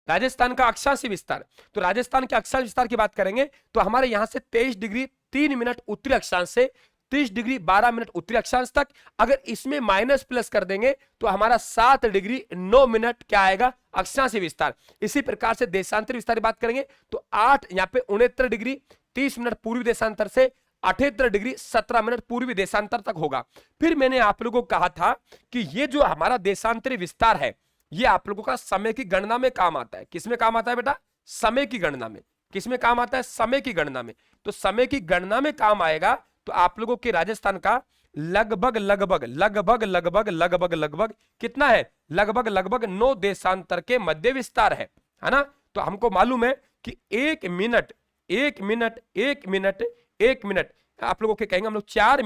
राजस्थान का अक्षांश विस्तार, तो राजस्थान के अक्षांश विस्तार की बात करेंगे तो हमारे यहां से 23 डिग्री 3 मिनट उत्तरी अक्षांश से 30 डिग्री 12 मिनट उत्तरी अक्षांश तक, अगर इसमें माइनस प्लस कर देंगे तो हमारा 7 डिग्री 9 मिनट क्या आएगा, अक्षांश विस्तार। इसी प्रकार से देशांतर विस्तार की बात करेंगे तो 8 यहाँ पे 69 डिग्री 30 मिनट पूर्वी देशांतर से 78 डिग्री 17 मिनट पूर्वी देशांतर तक होगा। फिर मैंने आप लोगों को कहा था कि ये जो हमारा देशांतरी विस्तार है ये आप लोगों का समय की गणना में काम आता है। किसमें काम आता है बेटा, समय की गणना में। किसमें काम आता है, समय की गणना में। तो समय की गणना में काम आएगा तो आप लोगों के राजस्थान का लगभग लगभग लगभग लगभग लगभग लगभग कितना है, लगभग लगभग 9 देशांतर के मध्य विस्तार है ना। तो हमको मालूम है कि 1 मिनट 1 मिनट 1 मिनट 1 मिनट आप लोगों के कहेंगे हम लोग 4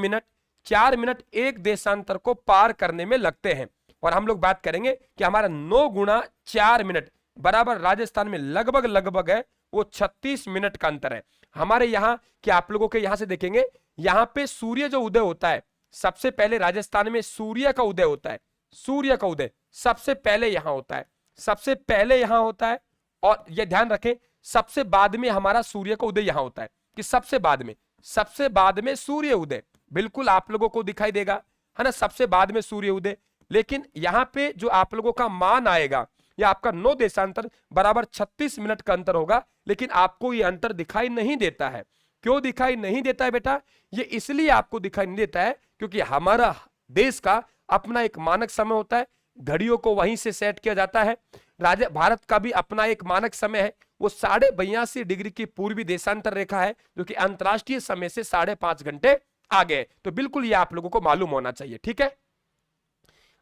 मिनट एक देशांतर को पार करने में लगते हैं। और हम लोग बात करेंगे कि हमारा 9 गुणा 4 मिनट बराबर राजस्थान में लगभग लगभग है वो 36 मिनट का अंतर है हमारे यहाँ। कि आप लोगों के यहां से देखेंगे यहां पे सूर्य जो उदय होता है सबसे पहले राजस्थान में सूर्य का उदय होता है। सूर्य का उदय सबसे पहले यहां होता है, सबसे पहले यहां होता है। और यह ध्यान रखें सबसे बाद में हमारा सूर्य का उदय यहां होता है कि सबसे बाद में सूर्य उदय बिल्कुल आप लोगों को दिखाई देगा है ना, सबसे बाद में सूर्य उदय। लेकिन यहां पे जो आप लोगों का मान आएगा या आपका 9 देशांतर बराबर 36 मिनट का अंतर होगा, लेकिन आपको ये अंतर दिखाई नहीं देता है। क्यों दिखाई नहीं देता है बेटा, ये इसलिए आपको दिखाई नहीं देता है क्योंकि हमारा देश का अपना एक मानक समय होता है, घड़ियों को वहीं से सेट किया जाता है। भारत का भी अपना एक मानक समय है, वो 82.5 डिग्री की पूर्वी देशांतर रेखा है जो कि अंतरराष्ट्रीय समय से 5.5 घंटे आगे। तो बिल्कुल ये आप लोगों को मालूम होना चाहिए, ठीक है।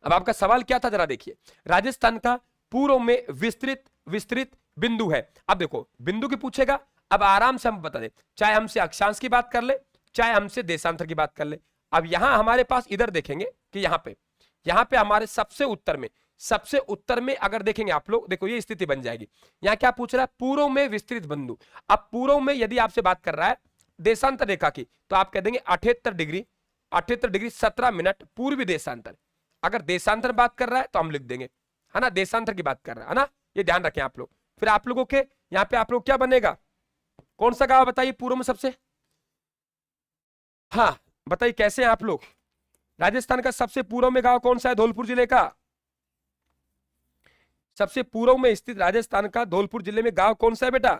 अब आपका सवाल क्या था जरा देखिए, राजस्थान का पूर्व में विस्तृत बिंदु है। अब देखो बिंदु की पूछेगा, अब आराम से हम बता दे, चाहे हमसे अक्षांश की बात कर ले चाहे हमसे देशांतर की बात कर ले। अब यहां हमारे पास इधर देखेंगे कि यहां पे हमारे सबसे उत्तर में अगर देखेंगे आप लोग, देखो ये स्थिति बन जाएगी। यहां क्या पूछ रहा है, पूर्व में विस्तृत बिंदु। अब पूर्व में यदि आपसे बात कर रहा है देशांतर रेखा की तो आप कह देंगे 78 डिग्री 17 मिनट पूर्वी देशांतर। अगर देशांतर बात कर रहा है तो हम लिख देंगे है ना, देशांतर की बात कर रहा है ना, ये ध्यान रखें आप लोग। फिर आप लोगों के यहां पे आप लोग क्या बनेगा, कौन सा गांव बताइए पूर्व में सबसे, हाँ बताइए कैसे हैं आप लोग। राजस्थान का सबसे पूर्व में गांव कौन सा है, धौलपुर जिले का। सबसे पूर्व में स्थित राजस्थान का धौलपुर जिले में गांव कौन सा है बेटा,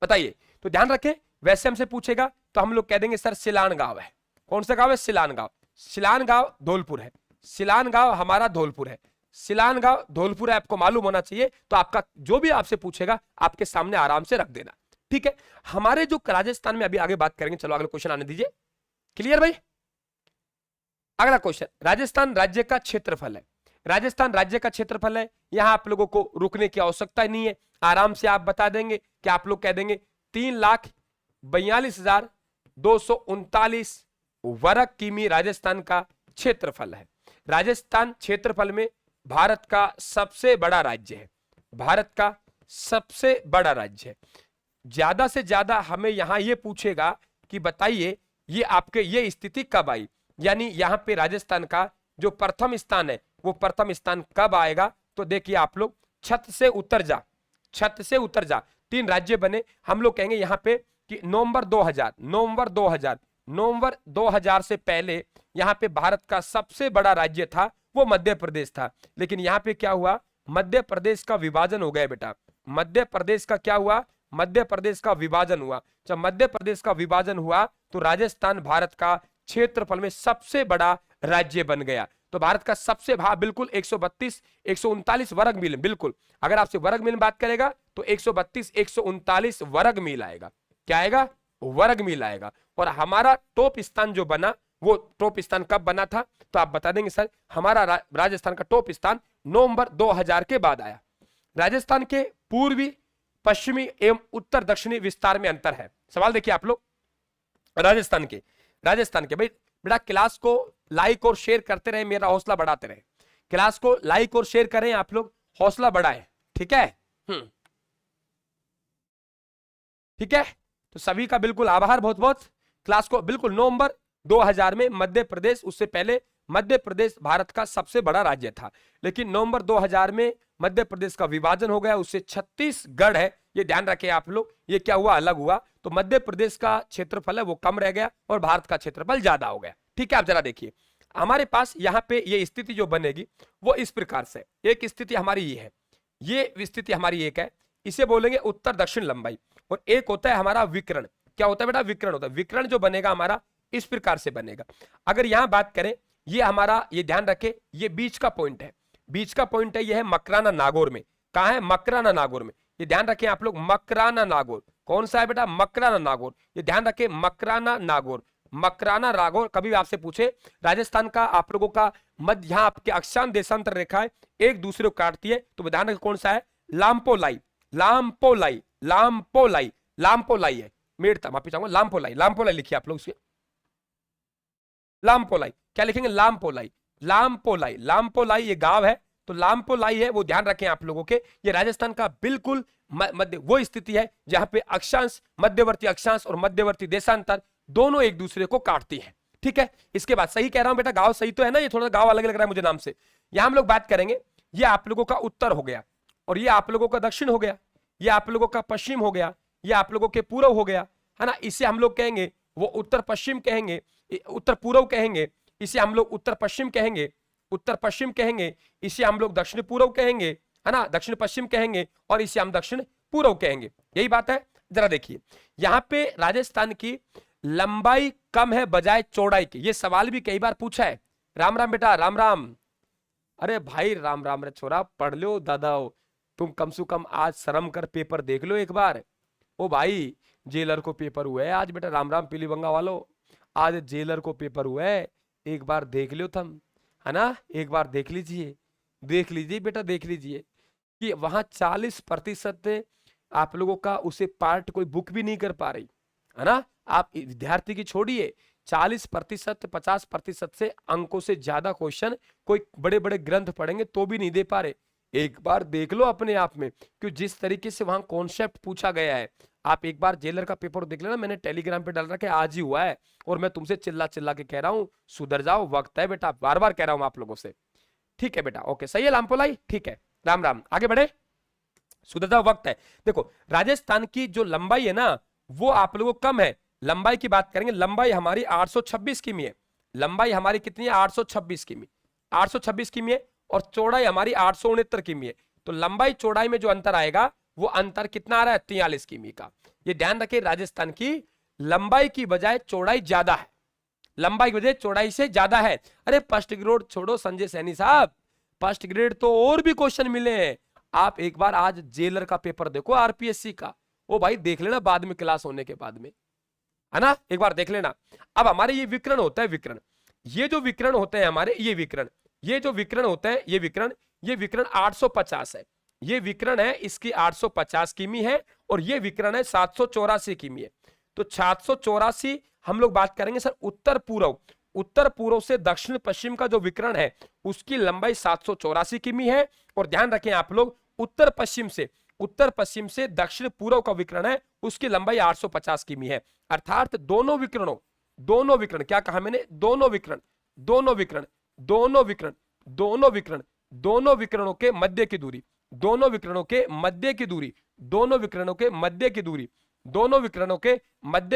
बताइए। तो ध्यान रखें वैसे हमसे पूछेगा तो हम लोग कह देंगे सर सिलान गांव है। कौन सा गांव है, सिलान गांव। सिलान गांव धौलपुर है, सिलान गांव हमारा धौलपुर है, सिलान गांव धौलपुर है, आपको मालूम होना चाहिए। तो आपका जो भी आपसे पूछेगा आपके सामने आराम से रख देना, ठीक है। हमारे जो राजस्थान में अभी आगे बात करेंगे, चलो अगला क्वेश्चन आने दीजिए। क्लियर भाई, अगला क्वेश्चन राजस्थान राज्य का क्षेत्रफल है। राजस्थान राज्य का क्षेत्रफल है, यहां आप लोगों को रुकने की आवश्यकता नहीं है, आराम से आप बता देंगे कि आप लोग कह देंगे 3,42,239 वर्ग किमी राजस्थान का क्षेत्रफल है। राजस्थान क्षेत्रफल में भारत का सबसे बड़ा राज्य है, भारत का सबसे बड़ा राज्य है। ज्यादा से ज्यादा हमें यहां यह पूछेगा कि बताइए ये आपके ये स्थिति कब आई, यानी यहां पे राजस्थान का जो प्रथम स्थान है वो प्रथम स्थान कब आएगा। तो देखिए आप लोग छत से उतर जा, छत से उतर जा, 3 राज्य बने। हम लोग कहेंगे यहां पे कि नवंबर 2000 से पहले यहां पे भारत का सबसे बड़ा राज्य था वो मध्य प्रदेश था। लेकिन यहां पे क्या हुआ, मध्य प्रदेश का विभाजन हो गया बेटा। मध्य प्रदेश का क्या हुआ, मध्य प्रदेश का विभाजन हुआ। जब मध्य प्रदेश का विभाजन हुआ तो राजस्थान भारत का क्षेत्रफल में सबसे बड़ा राज्य बन गया। तो भारत का सबसे बिल्कुल 139 वर्ग मील, बिल्कुल अगर आपसे वर्ग मील बात करेगा तो 139 वर्ग मील आएगा। क्या आएगा, वर्ग मील आएगा। और हमारा टॉप स्थान जो बना वो टॉप स्थान कब बना था, तो आप बता देंगे सर हमारा राजस्थान का टॉप स्थान नवंबर 2000 के बाद आया। राजस्थान के पूर्वी पश्चिमी एवं उत्तर दक्षिणी विस्तार में अंतर है। सवाल देखिए आप लोग राजस्थान के भाई बेटा क्लास को लाइक और शेयर करते रहे, मेरा हौसला बढ़ाते रहे। क्लास को लाइक और शेयर करें आप लोग, हौसला बढ़ाएं, ठीक है। ठीक है, तो सभी का बिल्कुल आभार बहुत बहुत। क्लास को बिल्कुल नवंबर 2000 में मध्य प्रदेश, उससे पहले मध्य प्रदेश भारत का सबसे बड़ा राज्य था, लेकिन नवंबर 2000 में मध्य प्रदेश का विभाजन हो गया, उससे छत्तीसगढ़ है, ये ध्यान रखें आप लोग, ये क्या हुआ, अलग हुआ, तो मध्य प्रदेश का क्षेत्रफल है वो कम रह गया और भारत का क्षेत्रफल ज्यादा हो गया। ठीक है, आप जरा देखिए हमारे पास यहाँ पे ये स्थिति जो बनेगी वो इस प्रकार से, एक स्थिति हमारी ये है, ये स्थिति हमारी एक है, इसे बोलेंगे उत्तर दक्षिण लंबाई, और एक होता है हमारा विकर्ण। क्या होता है बेटा, विकर्ण होता है। विकर्ण जो बनेगा हमारा इस प्रकार से बनेगा। अगर यहां बात करें, ये हमारा, ये ध्यान रखें, ये बीच का पॉइंट है, बीच का पॉइंट है, ये है मकराना नागौर में। कहां है, मकराना नागौर में, ये ध्यान रखें आप लोग, मकराना नागौर। कौन सा है बेटा, मकराना नागौर, ये ध्यान रखें, मकराना नागौर, मकराना नागौर। कभी आपसे पूछे राजस्थान का आप लोगों का मध्य, यहां आपके अक्षांश देशांतर रेखा है एक दूसरे को काटती है, तो ध्यान रखें कौन सा है, लाम्पोलाई, लाम्पोलाई, लाम्पोलाई, लाम्पोलाई है, मेड़ता माफी चाहूंगा, लाम्पोलाई, लाम्पोलाई लिखिए आप लोग इसके, लाम्पोलाई, क्या लिखेंगे, लाम्पोलाई, लाम्पोलाई, लाम्पोलाई ये गांव है, तो लाम्पोलाई है वो ध्यान रखें आप लोगों के, ये राजस्थान का बिल्कुल मध्य वो स्थिति है जहां पे अक्षांश, मध्यवर्ती अक्षांश और मध्यवर्ती देशांतर दोनों एक दूसरे को काटती है। ठीक है, इसके बाद सही कह रहा हूं बेटा, गांव सही तो है ना, ये थोड़ा गांव अलग लग रहा है मुझे नाम से। यहां हम लोग बात करेंगे, ये आप लोगों का उत्तर हो गया, और ये आप लोगों का दक्षिण हो गया, ये आप लोगों का पश्चिम हो गया, ये आप लोगों के पूर्व हो गया, है ना, इसे हम लोग कहेंगे वो उत्तर पश्चिम कहेंगे, उत्तर पूर्व कहेंगे, इसे हम लोग उत्तर पश्चिम कहेंगे, उत्तर पश्चिम कहेंगे, इसे हम लोग दक्षिण पूर्व कहेंगे, है ना, दक्षिण पश्चिम कहेंगे, और इसे हम दक्षिण पूर्व कहेंगे। यही बात है। जरा देखिए यहां पे राजस्थान की लंबाई कम है बजाय चौड़ाई की, ये सवाल भी कई बार पूछा है। राम राम बेटा, राम राम। अरे भाई राम राम रे छोरा, पढ़ लो दादा, तुम कम से कम आज शर्म कर पेपर देख लो एक बार। ओ भाई जेलर को पेपर हुआ है आज बेटा, राम राम पीलीबंगा वालों, आज जेलर को पेपर हुआ है, एक बार देख लो तुम, है ना, एक बार देख लीजिए, देख लीजिए बेटा, देख लीजिए कि वहां 40% आप लोगों का उसे पार्ट कोई बुक भी नहीं कर पा रही, है ना, आप विद्यार्थी की छोड़िए, 40%, 50% से अंकों से ज्यादा क्वेश्चन कोई बड़े बड़े ग्रंथ पढ़ेंगे तो भी नहीं दे पा रहे। एक बार देख लो अपने आप में कि जिस तरीके से वहां कॉन्सेप्ट पूछा गया है, आप एक बार जेलर का पेपर देख लेना, मैंने टेलीग्राम पे डाल रखा है, आज ही हुआ है, और मैं तुमसे चिल्ला चिल्ला के कह रहा हूं सुधर जाओ, वक्त है बेटा, बार बार कह रहा हूं आप लोगों से। ठीक है बेटा, ओके, सही है लामपोलाई, ठीक है, राम राम, आगे बढ़े, सुधर जाओ, वक्त है। देखो राजस्थान की जो लंबाई है ना वो आप लोगों को कम है, लंबाई की बात करेंगे, लंबाई हमारी 826 किमी है, लंबाई हमारी कितनी है, 826 किमी, 826 किमी है, और चौड़ाई हमारी 869 किमी है, तो लंबाई चौड़ाई में जो अंतर आएगा वो अंतर कितना आ रहा है, 43 किमी का। ये ध्यान रखिए, राजस्थान की लंबाई की बजाय चौड़ाई ज्यादा है, लंबाई की बजाय चौड़ाई से ज्यादा है। अरे फर्स्ट ग्रेड छोड़ो संजय सैनी साहब, फर्स्ट ग्रेड तो और भी क्वेश्चन मिले हैं, आप एक बार आज जेलर का पेपर देखो आरपीएससी का, ओ भाई देख लेना बाद में क्लास होने के बाद में, है ना, एक बार देख लेना। अब हमारे ये विकर्ण होता है, विकर्ण, ये जो विकर्ण होते हैं हमारे, ये विकर्ण, ये जो विकर्ण होते हैं, ये विकर्ण 850 है, ये विकर्ण है, इसकी 850 किमी है, और ये विकर्ण है 784 किमी है। तो 784 हम लोग बात करेंगे सर उत्तर पूर्व, उत्तर पूर्व से दक्षिण पश्चिम का जो विकर्ण है उसकी लंबाई 784 किमी है, और ध्यान रखें आप लोग उत्तर पश्चिम से दक्षिण पूर्व का विकर्ण है उसकी लंबाई 850 किमी है। अर्थात दोनों विकर्ण, क्या कहा मैंने, दोनों विकर्णों के मध्य की दूरी, दोनों विकर्णों के मध्य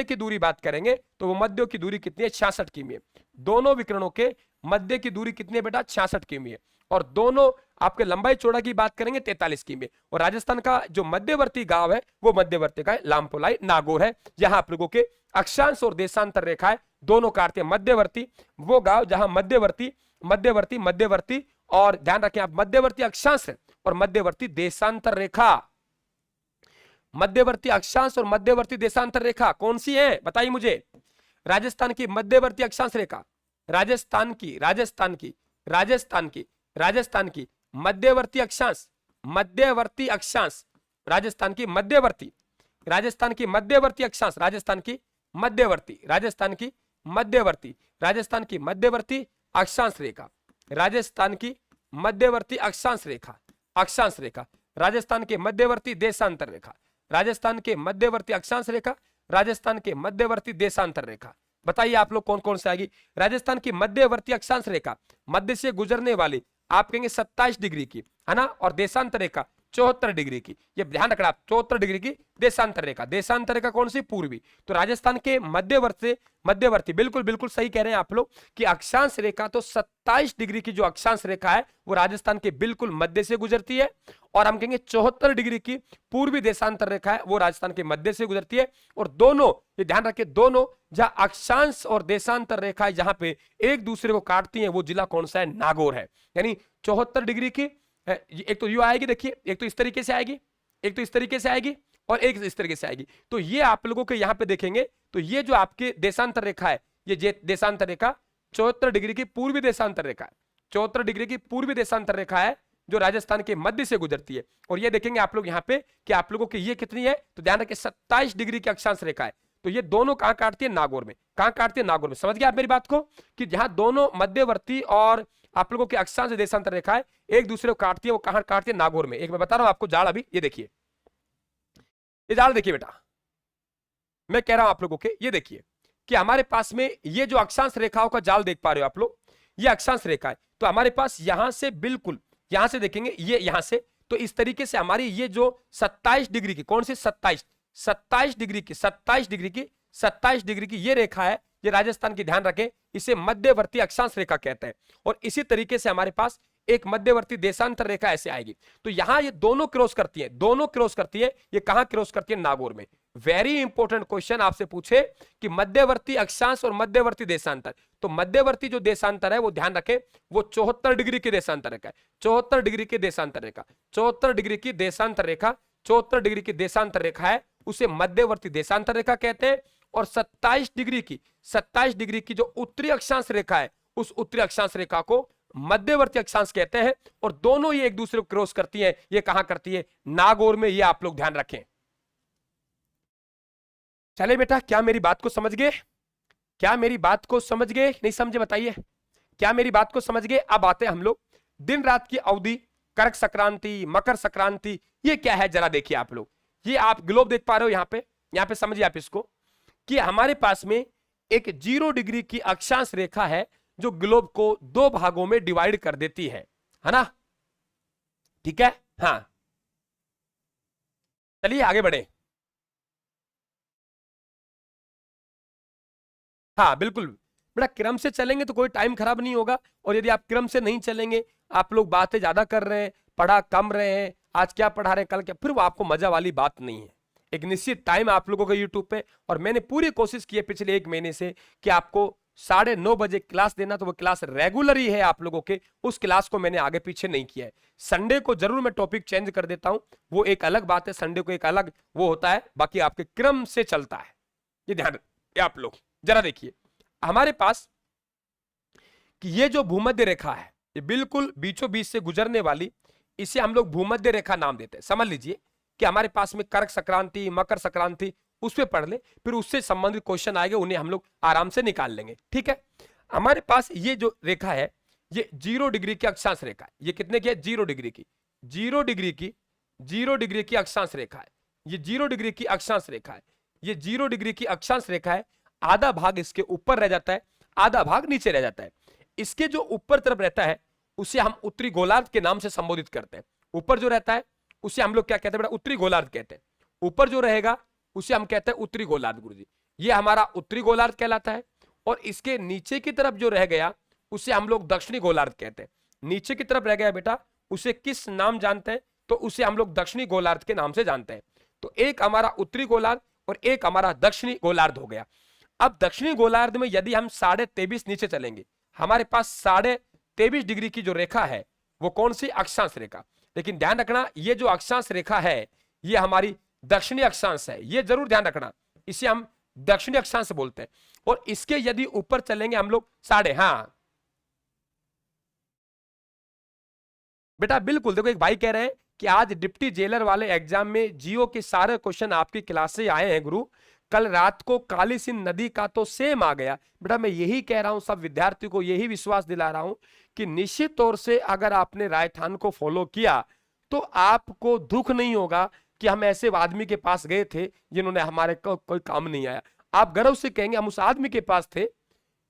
की दूरी बात करेंगे तो वो मध्य की दूरी कितनी है, 66 किमी है। दोनों विकर्णों के मध्य की दूरी कितनी है बेटा, 66 किमी है, और दोनों आपके लंबाई चौड़ाई की बात करेंगे 43 किमी। और राजस्थान का जो मध्यवर्ती गांव है वो मध्यवर्ती का है लामपोलाई नागौर है, जहां आप लोगों के अक्षांश और देशांतर रेखाएं दोनों काटते हैं। मध्यवर्ती वो गांव जहां मध्यवर्ती और ध्यान रखें आप, मध्यवर्ती अक्षांश और मध्यवर्ती देशांतर रेखा, मध्यवर्ती अक्षांश और मध्यवर्ती देशांतर रेखा कौन सी है बताइए मुझे। राजस्थान की मध्यवर्ती अक्षांश रेखा, राजस्थान की मध्यवर्ती अक्षांश, राजस्थान की मध्यवर्ती अक्षांश, राजस्थान की मध्यवर्ती अक्षांश रेखा, राजस्थान की मध्यवर्ती अक्षांश रेखा, राजस्थान के मध्यवर्ती देशांतर रेखा, राजस्थान के मध्यवर्ती अक्षांश रेखा, राजस्थान के मध्यवर्ती देशांतर रेखा, बताइए आप लोग कौन कौन से आएगी। राजस्थान की मध्यवर्ती अक्षांश रेखा, मध्य से गुजरने वाली, आप कहेंगे 27 डिग्री की, है ना, और देशांतर रेखा 74 डिग्री की। ये ध्यान रखना आप, 74 डिग्री की देशांतर रेखा। देशांतर रेखा कौन सी? पूर्वी। तो राजस्थान के मध्यवर्ती बिल्कुल बिल्कुल सही कह रहे हैं आप लोग कि अक्षांश रेखा तो 27 डिग्री की जो अक्षांश रेखा है वो राजस्थान के बिल्कुल मध्य से गुजरती है, और हम कहेंगे 74 डिग्री की पूर्वी देशांतर रेखा है वो राजस्थान के मध्य से गुजरती है। और दोनों, ये ध्यान रखिए, दोनों जहां अक्षांश और देशांतर रेखा जहां पे एक दूसरे को काटती हैं वो जिला कौन सा है? नागौर है। यानी 74 डिग्री की, एक तो यू आएगी, देखिए, एक तो इस तरीके से आएगी, एक तो इस तरीके से आएगी, और एक इस तरीके से आएगी। तो ये आप लोगों के यहां पे देखेंगे तो ये जो आपके देशांतर रेखा है, ये देशांतर रेखा 74 डिग्री की पूर्वी देशांतर रेखा है, 74 डिग्री की पूर्वी देशांतर रेखा है जो राजस्थान के मध्य से गुजरती है। और ये देखेंगे आप लोग यहाँ पे कि आप लोगों की ये कितनी है, तो ध्यान रखिए 27 डिग्री की अक्षांश रेखा है। तो ये दोनों कहां काटती है? नागौर में। कहां काटती है? नागौर में। समझ गए आप मेरी बात को कि जहां दोनों मध्यवर्ती और आप लोगों के अक्षांश देशांतर रेखा है एक दूसरे को काटती है, वो कहां काटती है? नागौर में। एक मैं बता रहा हूं आपको जाल, अभी ये देखिए, ये जाल देखिए बेटा, मैं कह रहा हूं आप लोगों के, ये देखिए कि हमारे पास में ये जो अक्षांश रेखाओं का जाल देख पा रहे हो आप लोग, ये अक्षांश रेखा है। तो हमारे पास यहां से बिल्कुल, यहां से देखेंगे ये यहां से, तो इस तरीके से हमारी ये जो 27 डिग्री की, कौन सी? 27 डिग्री की, 27 डिग्री की, 27 डिग्री की ये रेखा है, ये राजस्थान की, ध्यान रखें, इसे मध्यवर्ती अक्षांश रेखा कहते हैं। और इसी तरीके से हमारे पास एक मध्यवर्ती देशांतर रेखा ऐसे आएगी। तो यहां ये दोनों क्रॉस करती है, दोनों क्रॉस करती है। ये कहां क्रॉस करती है? नागौर में। वेरी इंपॉर्टेंट क्वेश्चन आपसे पूछे कि मध्यवर्ती अक्षांश और मध्यवर्ती देशांतर, तो मध्यवर्ती जो देशांतर है वो ध्यान रखें वो 74 डिग्री की देशांतर रेखा है, 74 डिग्री की देशांतर रेखा, 74 डिग्री की देशांतर रेखा, 74 डिग्री की देशांतर रेखा है, उसे मध्यवर्ती देशांतर रेखा कहते हैं। और 27 डिग्री की जो उत्तरी अक्षांश रेखा है उस उत्तरी अक्षांश रेखा को मध्यवर्ती अक्षांश कहते हैं। और दोनों ये एक दूसरे को क्रॉस करती है, ये कहां करती है? नागौर में। ये आप लोग ध्यान रखें। चले बेटा, क्या मेरी बात को समझ गए? क्या मेरी बात को समझ गए? नहीं समझे बताइए, क्या मेरी बात को समझ गए? अब आते हैं हम लोग दिन रात की अवधि, कर्क संक्रांति, मकर संक्रांति, ये क्या है जरा देखिए आप लोग। ये आप ग्लोब देख पा रहे हो यहाँ पे समझिए आप इसको कि हमारे पास में एक 0 डिग्री की अक्षांश रेखा है जो ग्लोब को 2 भागों में डिवाइड कर देती है ना? ठीक है, हाँ, चलिए आगे बढ़े। हाँ बिल्कुल बेटा, क्रम से चलेंगे तो कोई टाइम खराब नहीं होगा, और यदि आप क्रम से नहीं चलेंगे, आप लोग बातें ज्यादा कर रहे हैं, पढ़ा कम रहे हैं, आज क्या पढ़ा रहे हैं, कल क्या, फिर वो आपको मजा वाली बात नहीं है। एक निश्चित टाइम आप लोगों का यूट्यूब पे, और मैंने पूरी कोशिश की है पिछले 1 महीने से कि आपको 9:30 बजे क्लास देना, तो वो क्लास रेगुलर ही है आप लोगों के, उस क्लास को मैंने आगे पीछे नहीं किया है। संडे को जरूर मैं टॉपिक चेंज कर देता हूं, वो एक अलग बात है, संडे को एक अलग वो होता है, बाकी आपके क्रम से चलता है, ये ध्यान आप लोग जरा देखिए। हमारे पास कि ये जो भूमध्य रेखा है ये बिल्कुल बीचों बीच से गुजरने वाली, इसे हम लोग भूमध्य रेखा नाम देते हैं। समझ लीजिए कि हमारे पास में कर्क संक्रांति, मकर संक्रांति, उस पे पढ़ ले, फिर उससे संबंधित क्वेश्चन आएंगे, उन्हें हम लोग आराम से निकाल लेंगे। ठीक है, हमारे पास ये जो रेखा है ये 0 डिग्री की अक्षांश रेखा है। ये कितने की है? 0 डिग्री की, 0 डिग्री की, 0 डिग्री की अक्षांश रेखा है। ये 0 डिग्री की अक्षांश रेखा है, ये 0 डिग्री की अक्षांश रेखा है। आधा भाग इसके ऊपर रह जाता है, आधा भाग नीचे रह जाता है। इसके जो ऊपर तरफ रहता है उसे हम उत्तरी गोलार्ध के नाम से संबोधित करते हैं। ऊपर जो रहता है उसे हम लोग क्या कहते हैं बेटा? उत्तरी गोलार्ध कहते हैं। ऊपर जो रहेगा उसे हम कहते हैं उत्तरी गोलार्ध गुरुजी, ये हमारा उत्तरी गोलार्ध कहलाता है। और इसके नीचे की तरफ जो रह गया उसे हम लोग दक्षिणी गोलार्ध कहते हैं। नीचे की तरफ रह गया बेटा उसे किस नाम जानते हैं? तो उसे हम लोग दक्षिणी गोलार्ध के नाम से जानते हैं। तो एक हमारा उत्तरी गोलार्ध और एक हमारा दक्षिणी गोलार्ध हो गया। अब दक्षिणी गोलार्ध में यदि हम 23.5 नीचे चलेंगे, हमारे पास 23.5 डिग्री की जो रेखा है वो कौन सी? अक्षांश रेखा। लेकिन ध्यान रखना ये जो अक्षांश रेखा है ये हमारी दक्षिणी अक्षांश है, ये जरूर ध्यान रखना, इसे हम दक्षिणी अक्षांश बोलते हैं। और इसके यदि ऊपर चलेंगे हम लोग हाँ बेटा बिल्कुल, देखो एक भाई कह रहे हैं कि आज डिप्टी जेलर वाले एग्जाम में जियो के सारे क्वेश्चन आपकी क्लास से आए हैं गुरु, कल रात को काली सिंध नदी का तो सेम आ गया। बेटा मैं यही कह रहा हूं, सब विद्यार्थियों को यही विश्वास दिला रहा हूं कि निश्चित तौर से अगर आपने राजस्थान को फॉलो किया तो आपको दुख नहीं होगा कि हम ऐसे आदमी के पास गए थे जिन्होंने हमारे को कोई काम नहीं आया। आप गर्व से कहेंगे हम उस आदमी के पास थे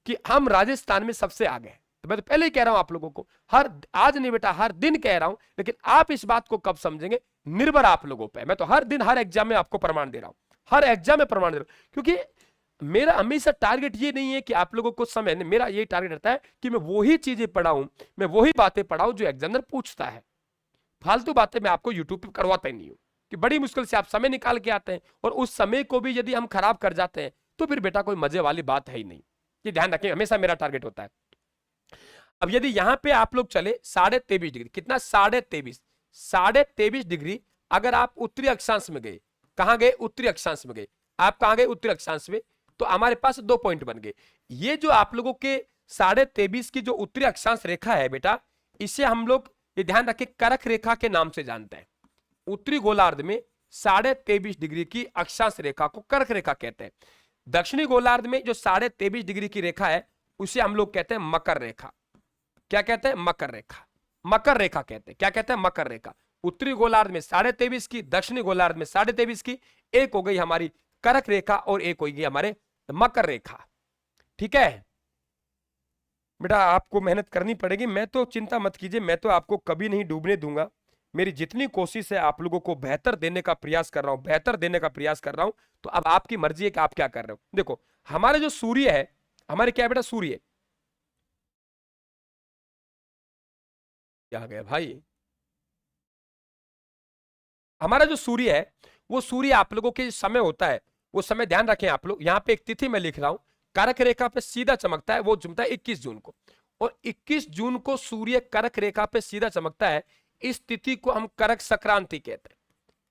कि हम राजस्थान में सबसे आगे हैं। तो मैं तो पहले ही कह रहा हूं आप लोगों को, आज नहीं बेटा, हर दिन कह रहा हूं, लेकिन आप इस बात को कब समझेंगे, निर्भर आप लोगों पे। मैं तो हर दिन हर एग्जाम में आपको प्रमाण दे रहा हूं, हर एग्जाम में प्रमाण दे रहा हूं, क्योंकि मेरा हमेशा टारगेट ये नहीं है कि आप लोगों को समय, मेरा ये टारगेट रहता है कि मैं वही चीजें पढ़ाऊं, मैं वही बातें पढ़ाऊं जो एग्जामिनर पूछता है। फालतू बातें मैं आपको यूट्यूब पे करवाता ही नहीं हूं कि बड़ी मुश्किल से आप समय निकाल के आते हैं और उस समय को भी यदि हम खराब कर जाते हैं तो फिर बेटा कोई मजे वाली बात है ही नहीं। ये ध्यान रखें, हमेशा मेरा टारगेट होता है। अब यदि यहां पे आप लोग चले 23.5 डिग्री, कितना 23.5 डिग्री, अगर आप उत्तरी अक्षांश में गए, कहां गए, उत्तरी अक्षांश में गए, आप कहां गए, उत्तरी अक्षांश में, तो हमारे पास 2 पॉइंट बन गए। ये जो आप लोगों के 23.5 की जो उत्तरी अक्षांश रेखा है बेटा, इसे हम लोग ये ध्यान रखें करक रेखा के नाम से जानते हैं। उत्तरी गोलार्ध में 23.5 डिग्री की अक्षांश रेखा को कर्क रेखा कहते हैं। दक्षिणी गोलार्ध में जो 23.5 डिग्री की रेखा है उसे हम लोग कहते हैं मकर रेखा। क्या कहते हैं, मकर रेखा, मकर रेखा कहते हैं। क्या कहते हैं, मकर रेखा। उत्तरी गोलार्ध में 23.5 की, दक्षिणी गोलार्ध में 23.5 की, एक हो गई हमारी कर्क रेखा और एक हो गई हमारे मकर रेखा। ठीक है बेटा, आपको मेहनत करनी पड़ेगी, मैं तो चिंता मत कीजिए, मैं तो आपको कभी नहीं डूबने दूंगा। मेरी जितनी कोशिश है आप लोगों को बेहतर देने का प्रयास कर रहा हूं, बेहतर देने का प्रयास कर रहा हूं। तो अब आपकी मर्जी है कि आप क्या कर रहे हो। देखो हमारे जो सूर्य है, हमारे क्या बेटा, सूर्य क्या गया भाई, हमारा जो सूर्य है वो सूर्य आप लोगों के समय होता है, वो समय ध्यान रखें आप लोग। यहां पे एक तिथि मैं लिख रहा हूं, कर्क रेखा पे सीधा चमकता है, वो चमकता है 21 जून को, और 21 जून को सूर्य कर्क रेखा पे सीधा चमकता है। इस तिथि को हम कर्क संक्रांति कहते हैं,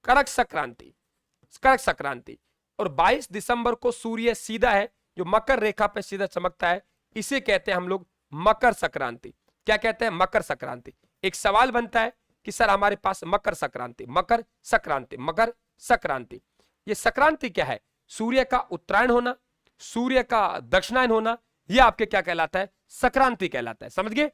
कर्क संक्रांति, कर्क संक्रांति। और 22 दिसंबर को सूर्य सीधा है जो मकर रेखा पे सीधा चमकता है, इसे कहते हैं हम लोग मकर संक्रांति। क्या कहते हैं, मकर संक्रांति। एक सवाल बनता है कि सर हमारे पास मकर संक्रांति, मकर संक्रांति, मकर संक्रांति, ये संक्रांति क्या है, सूर्य का उत्तरायण होना, सूर्य का दक्षिणायन होना, ये आपके क्या कहलाता है, संक्रांति कहलाता है। समझ गए,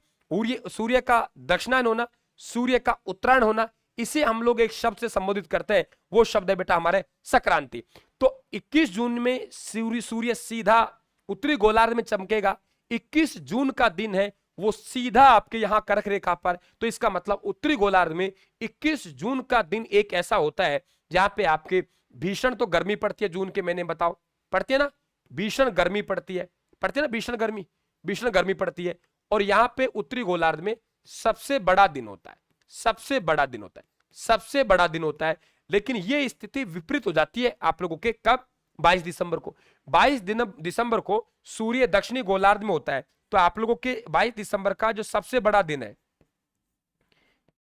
सूर्य का दक्षिणायन होना, सूर्य का उत्तरायण होना, इसे हम लोग एक शब्द से संबोधित करते हैं, वो शब्द है बेटा हमारे संक्रांति। तो 21 जून में सूर्य सीधा उत्तरी गोलार्ध में चमकेगा, 21 जून का दिन है, वो सीधा आपके यहां कर्क रेखा पर। तो इसका मतलब उत्तरी गोलार्ध में 21 जून का दिन एक ऐसा होता है जहां पे आपके भीषण तो गर्मी पड़ती है, जून के महीने बताओ, पड़ती है ना, भीषण गर्मी पड़ती है, पड़ती है ना, भीषण गर्मी, भीषण गर्मी पड़ती है। और यहां पे उत्तरी गोलार्ध में सबसे बड़ा दिन होता है, सबसे बड़ा दिन होता है, सबसे बड़ा दिन होता है। लेकिन ये स्थिति विपरीत हो जाती है आप लोगों के कब, 22 दिसंबर को। 22 दिसंबर को सूर्य दक्षिणी गोलार्ध में होता है, तो आप लोगों के 22 दिसंबर का जो सबसे बड़ा दिन है,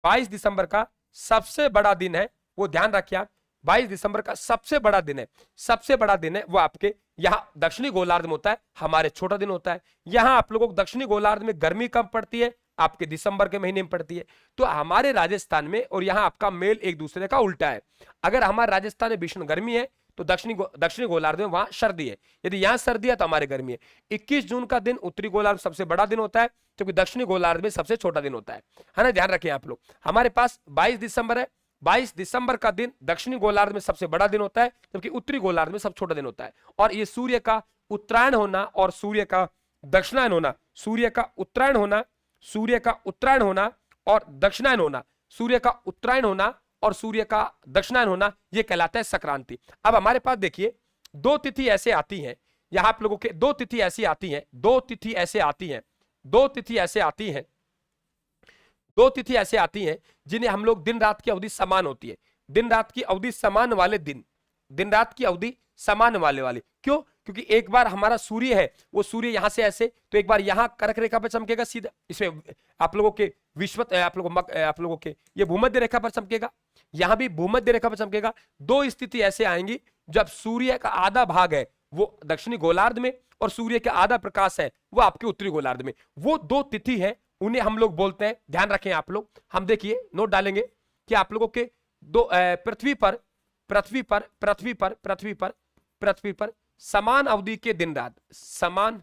22 दिसंबर का सबसे बड़ा दिन है, वो ध्यान रखिए आप, 22 दिसंबर का सबसे बड़ा दिन है, सबसे बड़ा दिन है वो आपके यहाँ दक्षिणी गोलार्ध में होता है, हमारे छोटा दिन होता है। यहाँ आप लोगों को दक्षिणी गोलार्ध में गर्मी कब पड़ती है, आपके दिसंबर के महीने में पड़ती है। तो हमारे राजस्थान में और यहाँ आपका मेल एक दूसरे का उल्टा है। अगर हमारे राजस्थान में भीषण गर्मी है तो दक्षिणी गोलार्ध में वहां सर्दी है, यदि यहाँ सर्दी है तो हमारे गर्मी है। 21 जून का दिन उत्तरी गोलार्ध में सबसे बड़ा दिन होता है, क्योंकि दक्षिणी गोलार्ध में सबसे छोटा दिन होता है ना, ध्यान रखें आप लोग। हमारे पास 22 दिसंबर है, 22 दिसंबर का दिन दक्षिणी गोलार्ध में सबसे बड़ा दिन होता है, जबकि उत्तरी गोलार्ध में सब छोटा दिन होता है। और ये सूर्य का उत्तरायण होना और सूर्य का दक्षिणायन होना, सूर्य का उत्तरायण होना, सूर्य का उत्तरायण होना और दक्षिणायन होना, सूर्य का उत्तरायण होना और सूर्य का दक्षिणायन होना, ये कहलाता है संक्रांति। अब हमारे पास देखिए 2 तिथि ऐसे आती हैं, यहां आप लोगों के 2 तिथि ऐसी आती हैं, 2 तिथि ऐसे आती हैं, 2 तिथि ऐसे आती हैं, 2 तिथि ऐसे आती हैं जिन्हें हम लोग दिन रात की अवधि समान होती है, दिन रात की अवधि समान वाले दिन, दिन रात की अवधि समान वाले क्यों, क्योंकि एक बार हमारा सूर्य है वो सूर्य यहां से ऐसे, तो एक बार यहां कर्क रेखा पर चमकेगा सीधा, इसमें आप लोगों के आप लोगों के ये भूमध्य रेखा पर चमकेगा, यहां भी भूमध्य रेखा पर चमकेगा। 2 स्थिति ऐसे आएंगी जब सूर्य का आधा भाग है वो दक्षिणी गोलार्ध में और सूर्य का आधा प्रकाश है वो आपके उत्तरी गोलार्ध में। वो 2 तिथि है, उन्हें हम लोग बोलते हैं, ध्यान रखें आप लोग, हम देखिए नोट डालेंगे कि आप लोगों के पृथ्वी पर समान अवधि के दिन रात, समान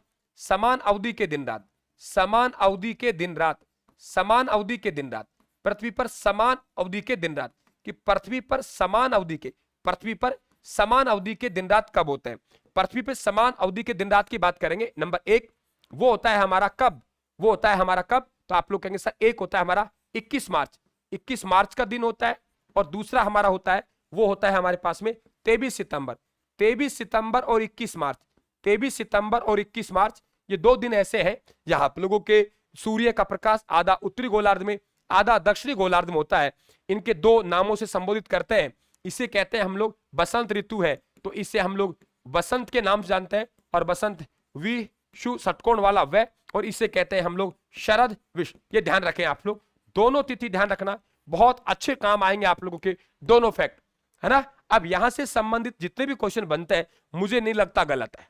अवधि के दिन रात, समान अवधि के दिन रात, समान अवधि के दिन रात, पृथ्वी पर समान अवधि के दिन रात, कि पृथ्वी पर समान अवधि के, पृथ्वी पर समान अवधि के दिन रात कब होते हैं? पृथ्वी पे समान अवधि के दिन रात की बात करेंगे। नंबर एक वो होता है हमारा कब? वो होता है हमारा कब? तो आप लोग कहेंगे सर एक होता है हमारा 21 मार्च, 21 मार्च का दिन होता है, और दूसरा हमारा होता है वो होता है हमारे पास में 23 सितंबर। 23 सितंबर और 21 मार्च, 23 सितंबर और 21 मार्च, ये दो दिन ऐसे हैं जहां आप लोगों के सूर्य का प्रकाश आधा उत्तरी गोलार्ध में आधा दक्षिणी गोलार्ध में होता है। इनके दो नामों से संबोधित करते हैं। इसे कहते हैं हम लोग बसंत ऋतु है, तो इसे हम लोग बसंत के नाम से जानते हैं, और बसंत विषु षटकोण वाला वह, और इसे कहते हैं हम लोग शरद विषु। ये ध्यान रखें आप लोग, दोनों तिथि ध्यान रखना, बहुत अच्छे काम आएंगे आप लोगों के दोनों फैक्ट, है ना। अब यहां से संबंधित जितने भी क्वेश्चन बनते हैं मुझे नहीं लगता गलत है,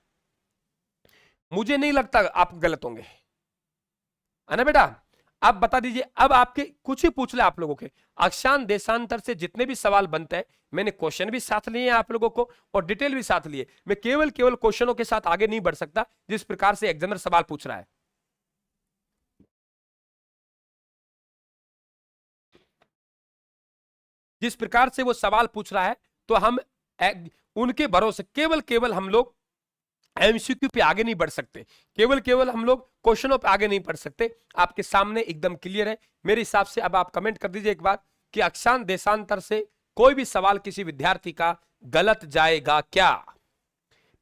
मुझे नहीं लगता आप गलत होंगे, है ना बेटा। अब बता दीजिए, अब आपके कुछ ही पूछ ले आप लोगों के अक्षांश देशांतर से जितने भी सवाल बनते हैं, मैंने क्वेश्चन भी साथ लिए हैं आप लोगों को और डिटेल भी साथ लिए। मैं केवल क्वेश्चनों के साथ आगे नहीं बढ़ सकता जिस प्रकार से एग्जामिनर सवाल पूछ रहा है। जिस प्रकार से वो सवाल पूछ रहा है, तो हम उनके भरोसे केवल हम लोग एमसीक्यू पे आगे नहीं बढ़ सकते, केवल हम लोग क्वेश्चनों पे आगे नहीं बढ़ सकते। आपके सामने एकदम क्लियर है मेरे हिसाब से। अब आप कमेंट कर दीजिए एक बार कि अक्षांश देशांतर से कोई भी सवाल किसी विद्यार्थी का गलत जाएगा क्या?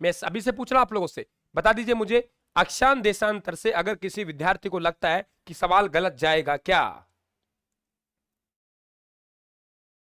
मैं अभी से पूछ रहा हूं आप लोगों से, बता दीजिए मुझे, अक्षांश देशांतर से अगर किसी विद्यार्थी को लगता है कि सवाल गलत जाएगा क्या?